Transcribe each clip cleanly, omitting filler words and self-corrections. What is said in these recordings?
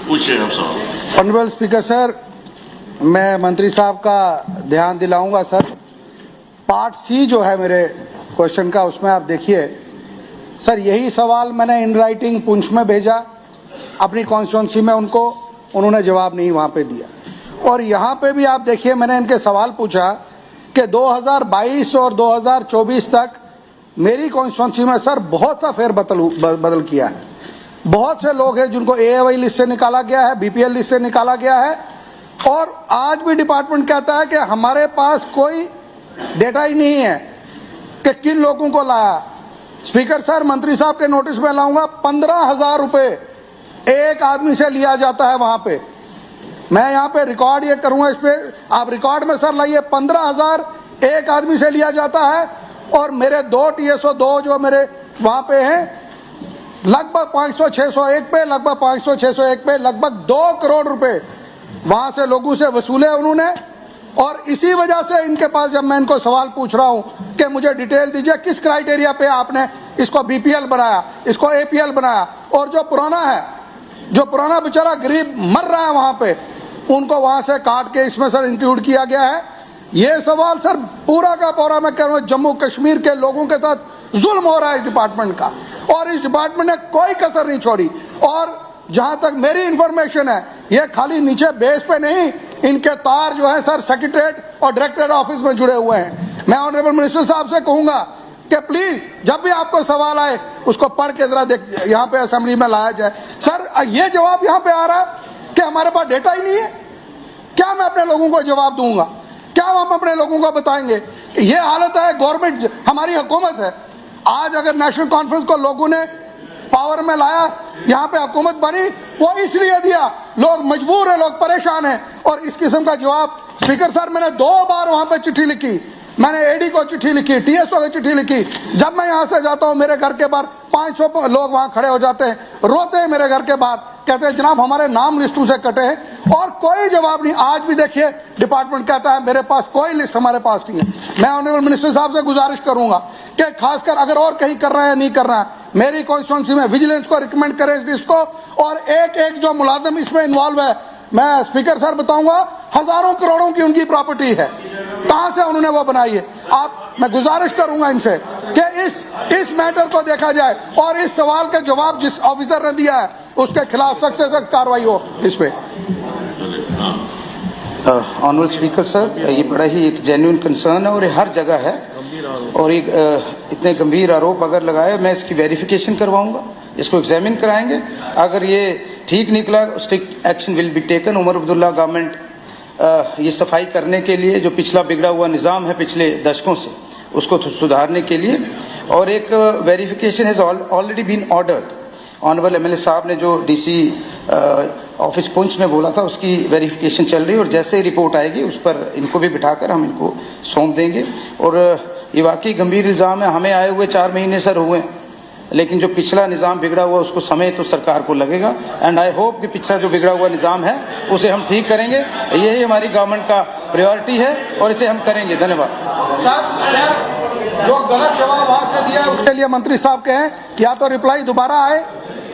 पूछिए आप सवाल। ऑनरेबल स्पीकर सर, मैं मंत्री साहब का ध्यान दिलाऊंगा सर। पार्ट सी जो है मेरे क्वेश्चन का, उसमें आप देखिए सर, यही सवाल मैंने इन राइटिंग पुंछ में भेजा अपनी कॉन्स्टिट्यूंसी में, उन्होंने जवाब नहीं वहां पे दिया। और यहाँ पे भी आप देखिए, मैंने इनके सवाल पूछा कि 2022 और 2024 तक मेरी कॉन्स्टिट्यूंसी में सर बहुत सा बदल किया है। बहुत से लोग हैं जिनको AAY लिस्ट से निकाला गया है, BPL लिस्ट से निकाला गया है, और आज भी डिपार्टमेंट कहता है कि हमारे पास कोई डेटा ही नहीं है कि किन लोगों को लाया। स्पीकर सर, मंत्री साहब के नोटिस में लाऊंगा, 15,000 रुपए एक आदमी से लिया जाता है वहां पे। मैं यहाँ पे रिकॉर्ड ये करूंगा, इस पे आप रिकॉर्ड में सर लाइए, 15,000 एक आदमी से लिया जाता है। और मेरे 2 TSO2 जो मेरे वहां पे हैं, लगभग 500-601 पे, लगभग 500-601 पे, लगभग 2 करोड़ रुपए वहां से लोगों से वसूले उन्होंने। और इसी वजह से इनके पास जब मैं इनको सवाल पूछ रहा हूं कि मुझे डिटेल दीजिए, किस क्राइटेरिया पे आपने इसको BPL बनाया, इसको APL बनाया, और जो पुराना है, जो पुराना बेचारा गरीब मर रहा है वहां पे, उनको वहां से काट के इसमें सर इंक्लूड किया गया है। ये सवाल सर पूरा का पूरा मैं कह रहा हूं, जम्मू कश्मीर के लोगों के साथ जुल्म हो रहा है इस डिपार्टमेंट का, और इस डिपार्टमेंट ने कोई कसर नहीं छोड़ी। और जहां तक मेरी इंफॉर्मेशन है, ये खाली नीचे बेस पे नहीं, इनके तार जो है सर सेक्रेटरीट और डायरेक्टर ऑफिस में जुड़े हुए हैं। मैं ऑनरेबल मिनिस्टर साहब से कहूंगा कि प्लीज जब भी आपको सवाल आए उसको पढ़ के जरा देख, यहाँ पे असेंबली में लाया जाए। सर, ये जवाब यहाँ पे आ रहा है कि हमारे पास डेटा ही नहीं है। क्या मैं अपने लोगों को जवाब दूंगा? क्या हम अपने लोगों को बताएंगे? ये हालत है, गवर्नमेंट हमारी हुकूमत है। आज अगर नेशनल कॉन्फ्रेंस को लोगों ने पावर में लाया, यहाँ पे हुकूमत बनी, वो इसलिए दिया, लोग मजबूर है, लोग परेशान हैं। और इस किस्म का जवाब स्पीकर सर, मैंने 2 बार वहां पे चिट्ठी लिखी, मैंने AD को चिट्ठी लिखी, TSO को चिट्ठी लिखी। जब मैं यहाँ से जाता हूँ, मेरे घर के बाहर 500 लोग वहां खड़े हो जाते हैं, रोते हैं मेरे घर के बाहर, कहते हैं जनाब हमारे नाम लिस्टों से कटे हैं, और कोई जवाब नहीं। आज भी देखिए डिपार्टमेंट कहता है मेरे पास कोई लिस्ट हमारे पास नहीं है। मैं ऑनरेबल मिनिस्टर साहब से गुजारिश करूंगा कि खासकर अगर और कहीं कर रहा है या नहीं कर रहा है, मेरी कॉन्स्टिट्यूंसी में विजिलेंस को रिकमेंड करें इस लिस्ट को, और एक एक जो मुलाजिम इसमें इन्वॉल्व है, मैं स्पीकर सर बताऊंगा, हजारों करोड़ों की उनकी प्रॉपर्टी है, कहां से उन्होंने वो बनाई है। मैं गुजारिश करूंगा इनसे कि इस मैटर को देखा जाए, और इस सवाल का जवाब जिस ऑफिसर ने दिया है उसके खिलाफ सख्त से सख्त कार्रवाई हो इस पे। ऑनरेबल स्पीकर सर, ये बड़ा ही एक जेन्युइन कंसर्न है और ये हर जगह है, और एक इतने गंभीर आरोप अगर लगाए, मैं इसकी वेरिफिकेशन करवाऊंगा, इसको एग्जामिन कराएंगे। अगर ये ठीक निकला, strict action will be taken. Omar Abdullah government ये सफाई करने के लिए, जो पिछला बिगड़ा हुआ निज़ाम है पिछले दशकों से, उसको सुधारने के लिए, और एक verification has already been ordered. Honourable MLA साहब ने जो DC ऑफिस पुंछ में बोला था, उसकी वेरिफिकेशन चल रही है, और जैसे ही रिपोर्ट आएगी उस पर इनको भी बिठाकर हम इनको सौंप देंगे। और ये वाकई गंभीर इल्ज़ाम है। हमें आए हुए 4 महीने सर हुए, लेकिन जो पिछला निज़ाम बिगड़ा हुआ उसको समय तो सरकार को लगेगा, एंड आई होप कि पिछला जो बिगड़ा हुआ निज़ाम है उसे हम ठीक करेंगे। यही हमारी गवर्नमेंट का प्रायोरिटी है और इसे हम करेंगे। धन्यवाद। जो गलत जवाब वहां से दिया उसके लिए मंत्री साहब कहें, या तो रिप्लाई दोबारा आए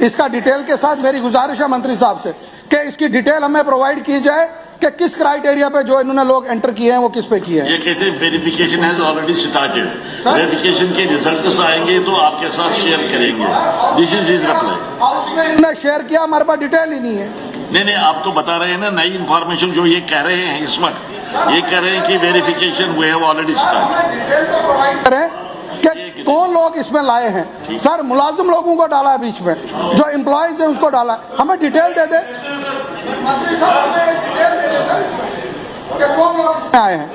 इसका डिटेल के साथ। मेरी गुजारिश है मंत्री साहब से कि इसकी डिटेल हमें प्रोवाइड की जाए कि किस क्राइटेरिया पे जो इन्होंने लोग एंटर किए हैं वो किस पे किए हैं। ये कहते हैं verification has already started, verification के रिजल्ट्स आएंगे तो आपके साथ शेयर करेंगे। This is his reply. उसमें इन्होंने शेयर किया, हमारे पास डिटेल ही नहीं है। नहीं, आप तो बता रहे हैं ना नई इन्फॉर्मेशन जो ये कह रहे हैं इस वक्त, ये कह रहे हैं कि verification we have already started. कि कौन लोग इसमें लाए हैं सर? मुलाजिम लोगों को डाला है बीच में, जो एम्प्लॉयज है उसको डाला है। हमें डिटेल दे दे मंत्री साहब, हमें डिटेल दे दे सर, कि कौन लोग इसमें आए हैं।